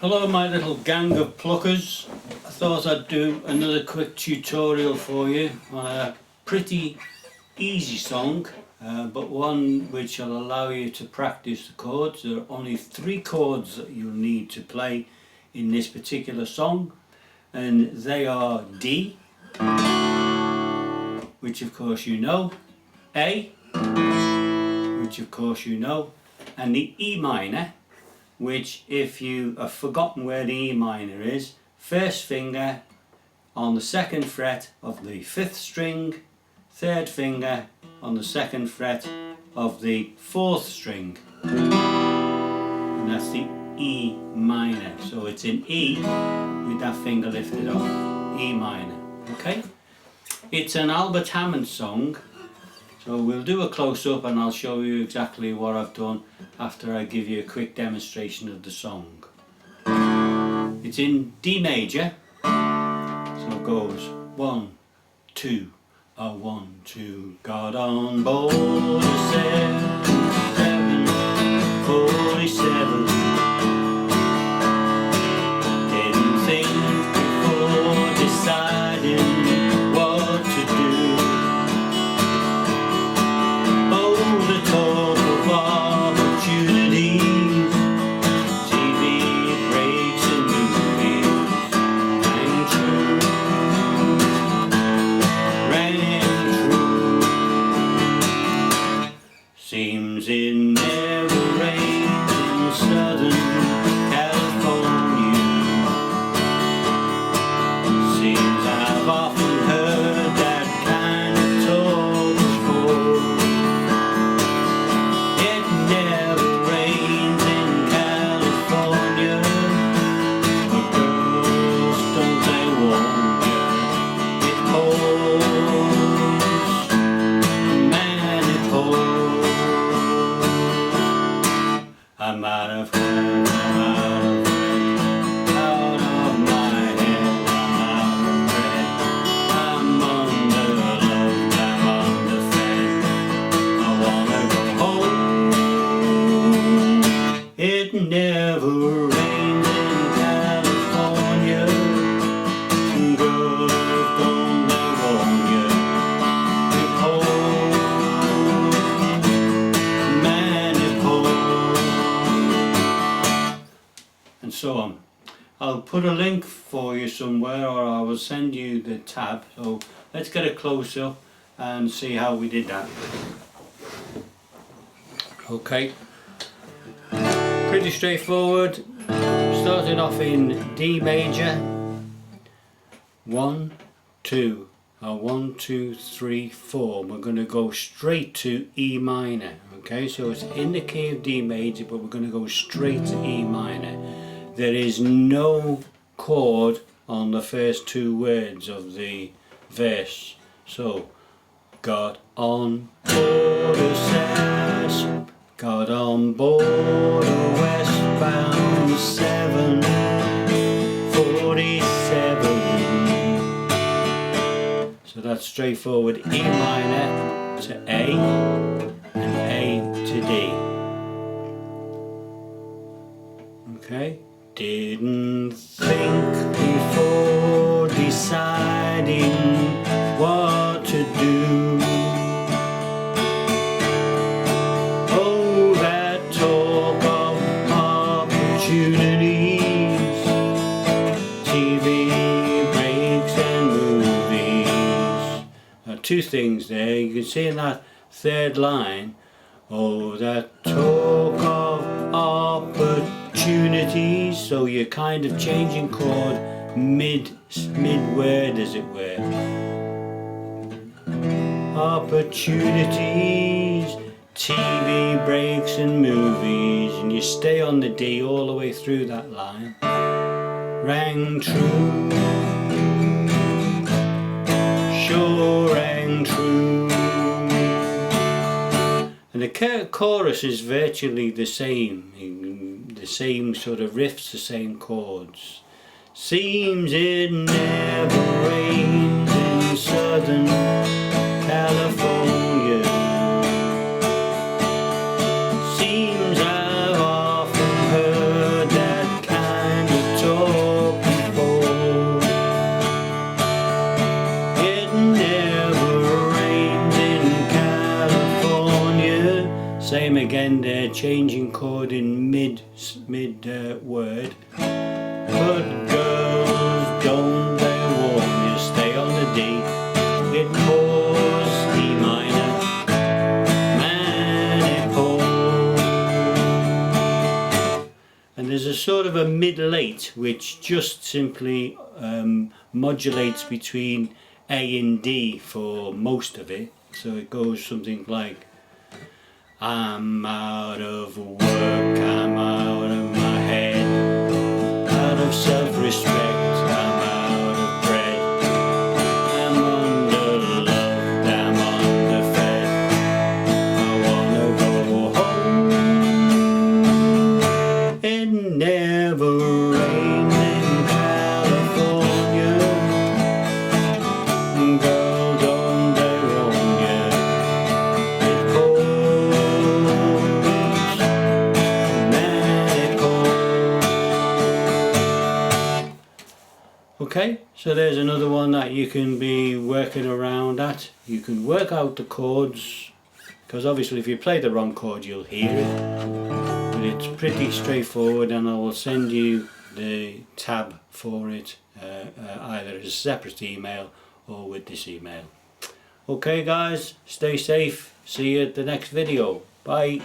Hello my little gang of pluckers. I thought I'd do another quick tutorial for you on a pretty easy song, but one which will allow you to practice the chords. There are only 3 chords that you'll need to play in this particular song, and they are D, which of course you know, A, which of course you know, and the E minor, which if you have forgotten where the E minor is, first finger on the 2nd fret of the 5th string, 3rd finger on the 2nd fret of the 4th string, and that's the E minor. So it's in E with that finger lifted off, E minor. Okay, it's an Albert Hammond song, so we'll do a close-up and I'll show you exactly what I've done after I give you a quick demonstration of the song. It's in D major, so it goes 1, 2, a 1, 2. Got on board a 747. Didn't think before deciding what to do. Oh, the talk of opportunities, TV breaks and movies, rang true, seems it never rains in Southern California. Seems I've often heard that kind of talk before. It never rains in California, but girls, don't they warn you, it pours, man, it pours. I'm out of hand, I'm out of breath, out of my head, I'm out of breath, I'm under loved, I'm underfed, I wanna go home. It never rains in California, girls, don't they warn you, it pours, man, it pours, and so on. I'll put a link for you somewhere, or I will send you the tab. So let's get a close-up and see how we did that. Okay, pretty straightforward. Started off in D major, 1, 2, 1, 2, 3, 4. We're going to go straight to E minor. Okay, so it's in the key of D major, but we're going to go straight to E minor. There is no chord on the first 2 words of the verse. So, got on board a sass, got on board a westbound 747. So that's straightforward E minor to A and A to D. Okay. Didn't think before deciding what to do. Oh, that talk of opportunities, TV breaks and movies. Now, 2 things there. You can see in that 3rd line, oh, that talk of opportunities. So you're kind of changing chord mid-word, as it were. Opportunities, TV breaks and movies, and you stay on the D all the way through that line. Rang true, sure rang true. And the chorus is virtually the same sort of riffs, the same chords. Seems it never rains in Southern California. Seems I've often heard that kind of Same again there, changing chord in mid word. But girls, don't they warn you, stay on the D. It calls E minor, manifold. And there's a sort of a mid-late which just simply modulates between A and D for most of it. So it goes something like, I'm out of work, I'm out of my head, out of self-respect, I'm out of bread, I'm underloved, I'm underfed, I wanna go home. It never rained in California, girl, don't they warn you, it pours manifold. Okay, so there's another one that you can be working around at. You can work out the chords, because obviously if you play the wrong chord you'll hear it, but it's pretty straightforward, and I will send you the tab for it either as a separate email or with this email. Okay guys, stay safe, see you at the next video, bye.